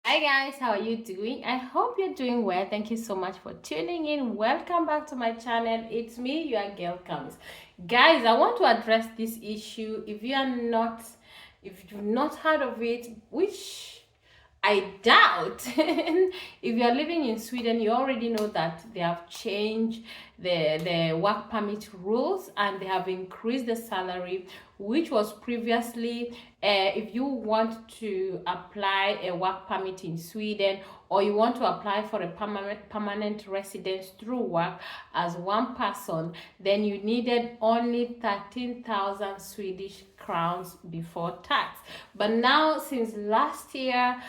Hi guys, how are you doing? I hope you're doing well. Thank you so much for tuning in. Welcome back to my channel. It's me, your girl comes. Guys, I want to address this issue. If you've not heard of it, which I doubt. If you're living in Sweden, you already know that they have changed the work permit rules and they have increased the salary, which was previously, if you want to apply a work permit in Sweden, or you want to apply for a permanent residence through work as one person, then you needed only 13,000 Swedish crowns before tax. But now, since last year,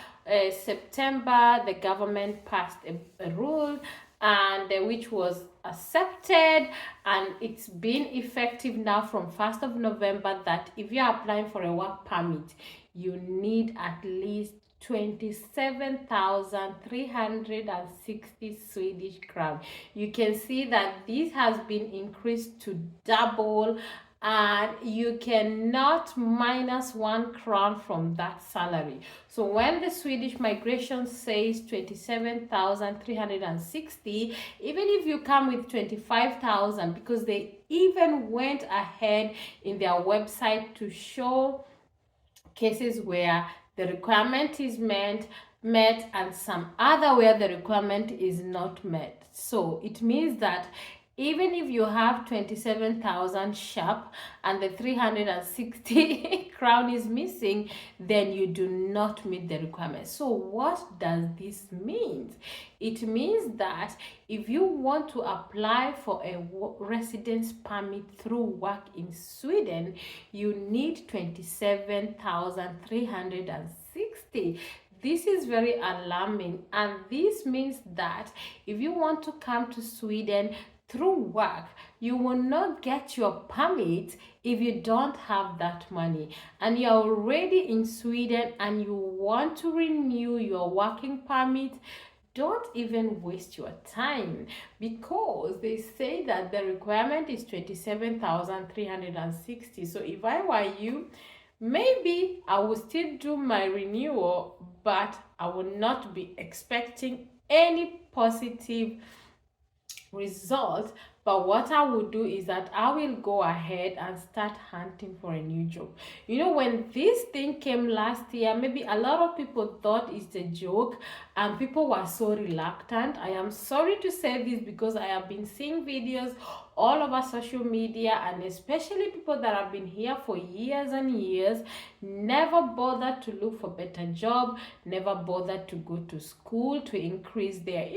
September, the government passed a rule and which was accepted, and it's been effective now from 1st of November, that if you're applying for a work permit, you need at least 27,360 Swedish crown. You can see that this has been increased to double, and you cannot minus 1 crown from that salary. So when the Swedish migration says 27,360, even if you come with 25,000, because they even went ahead in their website to show cases where the requirement is met and some other where the requirement is not met. So it means that even if you have 27,000 sharp and the 360 crown is missing, then you do not meet the requirement. So what does this mean? It means that if you want to apply for a residence permit through work in Sweden, you need 27,360. This is very alarming, and this means that if you want to come to Sweden through work, you will not get your permit if you don't have that money, and you're already in Sweden and you want to renew your working permit. Don't even waste your time, because they say that the requirement is 27,360. So if I were you, maybe I will still do my renewal, but I will not be expecting any positive result. But what I will do is that I will go ahead and start hunting for a new job. You know, when this thing came last year, maybe a lot of people thought it's a joke and people were so reluctant. I am sorry to say this, because I have been seeing videos all over social media, and especially people that have been here for years and years, never bothered to look for better job, never bothered to go to school to increase their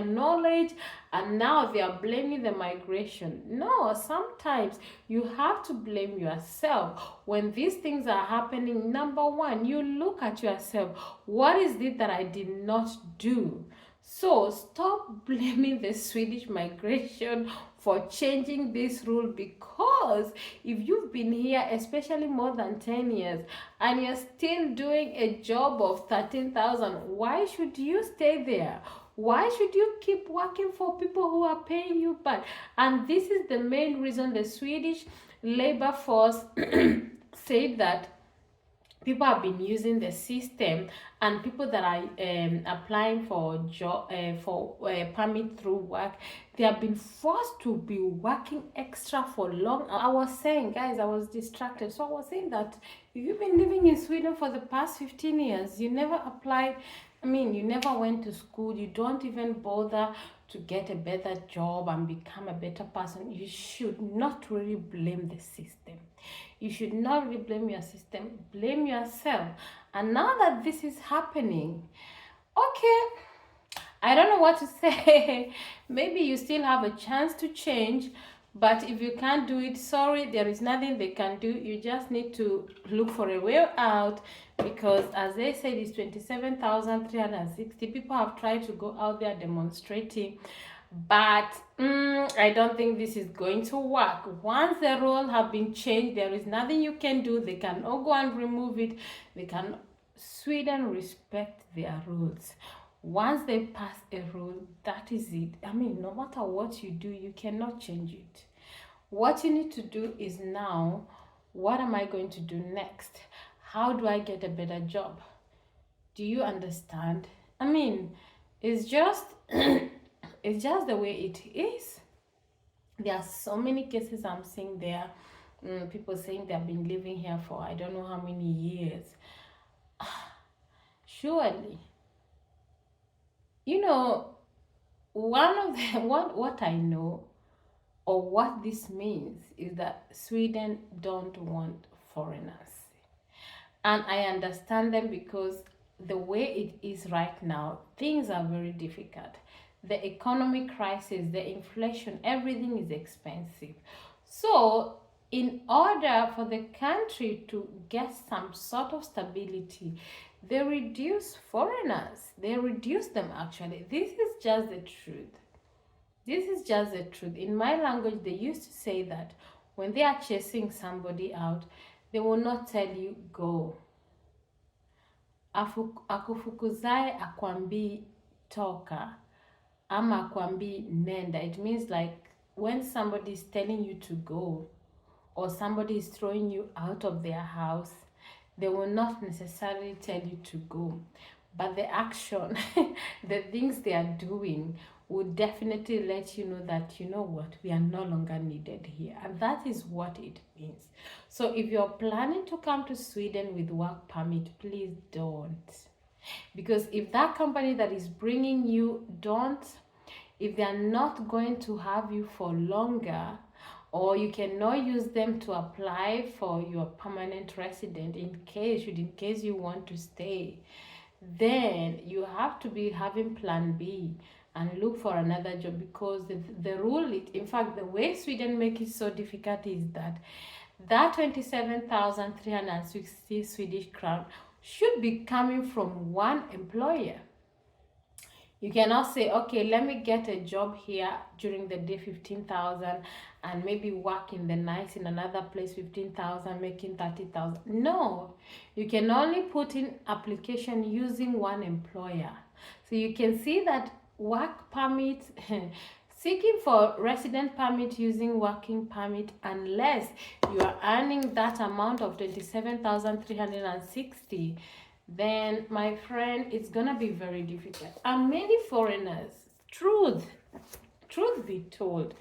knowledge, and now they are blaming the migration. No, sometimes you have to blame yourself when these things are happening. Number one, you look at yourself. What is it that I did not do? So stop blaming the Swedish migration for changing this rule, because if you've been here, especially more than 10 years, and you're still doing a job of 13,000, why should you stay there? Why should you keep working for people who are paying you back? And this is the main reason the Swedish labor force said that people have been using the system, and people that are applying for job for permit through work, they have been forced to be working extra for long. I was saying, guys, I was distracted, so I was saying that if you've been living in Sweden for the past 15 years, you never applied, you never went to school, you don't even bother to get a better job and become a better person, you should not really blame the system. You should not really blame your system, blame yourself. And now that this is happening, okay, I don't know what to say. Maybe you still have a chance to change, but if you can't do it, sorry, there is nothing they can do. You just need to look for a way out, because as they said, it's 27,360. People have tried to go out there demonstrating, but I don't think this is going to work. Once the rules have been changed, there is nothing you can do. They can all go and remove it. Sweden respect their rules. Once they pass a rule, that is it. No matter what you do, you cannot change it. What you need to do is now, what am I going to do next? How do I get a better job? Do you understand? I mean, it's just it's just the way it is. There are so many cases I'm seeing there. People saying they've been living here for I don't know how many years. Surely, you know, one of the what I know or what this means is that Sweden don't want foreigners. And I understand them because the way it is right now, things are very difficult. The economic crisis, the inflation, everything is expensive. So, in order for the country to get some sort of stability, they reduce foreigners. They reduce them actually. This is just the truth. This is just the truth. In my language, they used to say that when they are chasing somebody out, they will not tell you go. Akufukuzae akwambii toka ama akwambii nenda. It means like when somebody is telling you to go or somebody is throwing you out of their house, they will not necessarily tell you to go. But the action, the things they are doing would definitely let you know that, you know what, we are no longer needed here. And that is what it means. So if you're planning to come to Sweden with work permit, please don't. Because if that company that is bringing you don't, if they are not going to have you for longer, or you cannot use them to apply for your permanent resident in case you want to stay, then you have to be having plan B and look for another job, because the rule it in fact the way Sweden make it so difficult is that 27,360 Swedish crown should be coming from one employer. You cannot say, okay, let me get a job here during the day, 15,000, and maybe work in the night in another place, 15,000, making 30,000. No, you can only put in application using one employer. So you can see that work permit, seeking for resident permit using working permit, unless you are earning that amount of 27,360, then my friend, it's gonna be very difficult. And many foreigners, truth be told,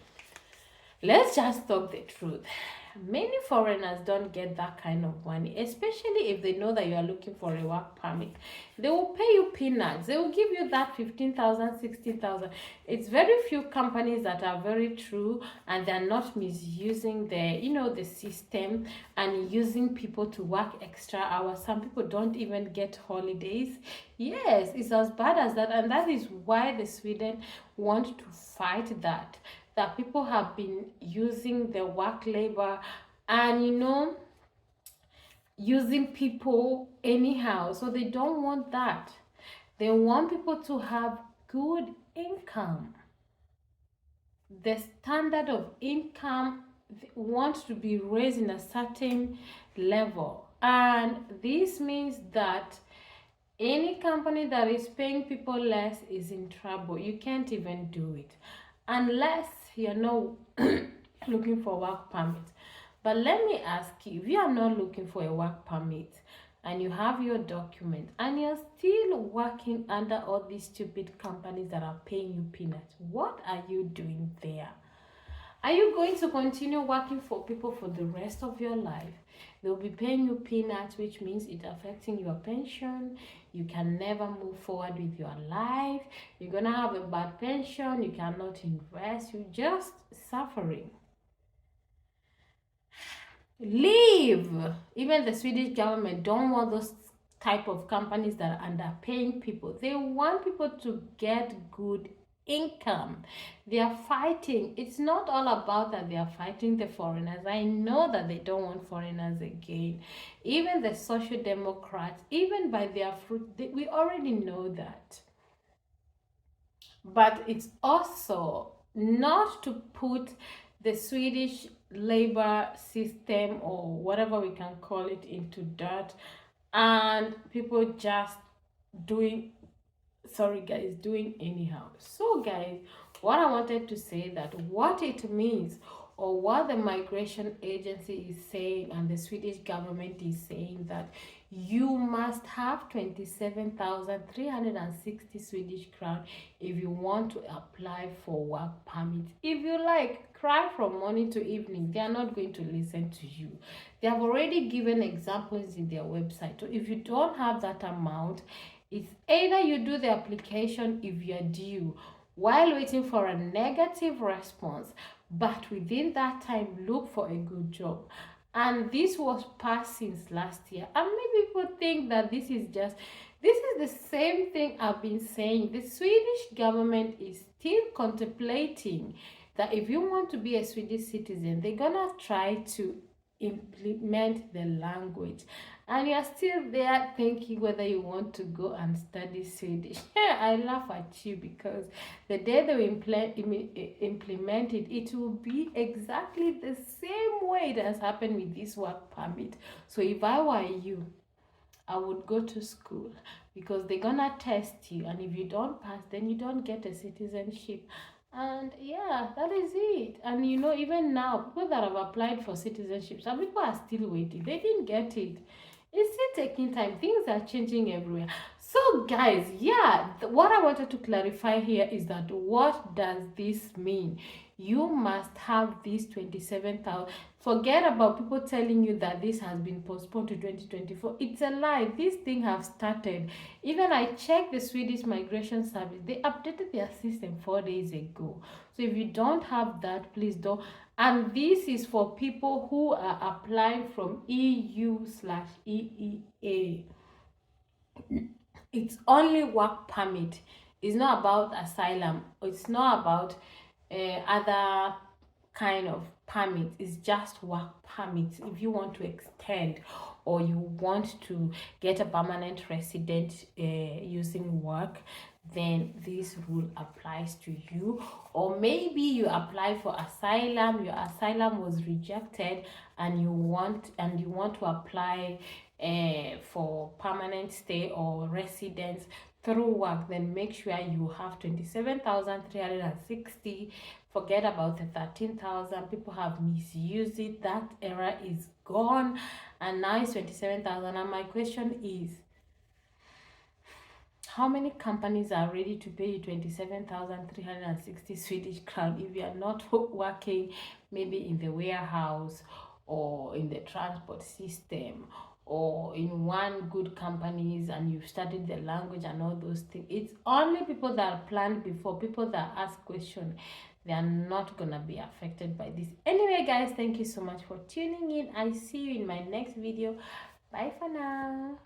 let's just talk the truth. Many foreigners don't get that kind of money, especially if they know that you are looking for a work permit. They will pay you peanuts. They will give you that 15,000, 16,000. It's very few companies that are very true and they're not misusing the system and using people to work extra hours. Some people don't even get holidays. Yes, it's as bad as that, and that is why the Sweden want to fight that people have been using the work labor and using people anyhow. So they don't want that. They want people to have good income. The standard of income wants to be raised in a certain level, and this means that any company that is paying people less is in trouble. You can't even do it unless you're not looking for work permit. But let me ask you, if you are not looking for a work permit and you have your document and you're still working under all these stupid companies that are paying you peanuts, what are you doing there? Are you going to continue working for people for the rest of your life? They'll be paying you peanuts, which means it's affecting your pension. You can never move forward with your life. You're gonna have a bad pension. You cannot invest. You're just suffering. Leave. Even the Swedish government don't want those type of companies that are underpaying people. They want people to get good income. They are fighting. It's not all about that they are fighting the foreigners. I know that they don't want foreigners again. Even the social democrats, even by their fruit, we already know that. But it's also not to put the Swedish labor system, or whatever we can call it, into dirt, and people just doing doing anyhow. So guys, what I wanted to say, that what it means, or what the migration agency is saying and the Swedish government is saying, that You must have 27,360 Swedish crown if you want to apply for work permit. If you like, cry from morning to evening. They are not going to listen to you. They have already given examples in their website. So if you don't have that amount, it's either you do the application if you're due while waiting for a negative response, but within that time, look for a good job. And this was passed since last year. And many people think that this is the same thing I've been saying. The Swedish government is still contemplating that if you want to be a Swedish citizen, they're gonna try to implement the language, and you're still there thinking whether you want to go and study Swedish. I laugh at you because the day they implement it, it will be exactly the same way it has happened with this work permit. So if I were you, I would go to school because they're gonna test you, and if you don't pass, then you don't get a citizenship. And yeah, that is it. And even now, people that have applied for citizenship, some people are still waiting. They didn't get it. It's still taking time. Things are changing everywhere. So, guys, yeah, what I wanted to clarify here is that what does this mean? You must have this 27,000. Forget about people telling you that this has been postponed to 2024. It's a lie. This thing have started. Even I checked the Swedish Migration Service. They updated their system 4 days ago. So if you don't have that, please don't. And this is for people who are applying from EU/EEA. It's only work permit. It's not about asylum. It's not about other kind of permit. Is just work permits. If you want to extend or you want to get a permanent resident using work, then this rule applies to you. Or maybe you apply for asylum, your asylum was rejected, and you want to apply for permanent stay or residence through work. Then make sure you have 27,360. Forget about the 13,000. People have misused it. That era is gone, and now it's 27,000. And my question is, how many companies are ready to pay you 27,360 Swedish crown if you are not working maybe in the warehouse or in the transport system or in one good companies, and you've studied the language and all those things? It's only people that are planned before, people that ask questions. They are not gonna be affected by this. Anyway, guys, thank you so much for tuning in. I see you in my next video. Bye for now.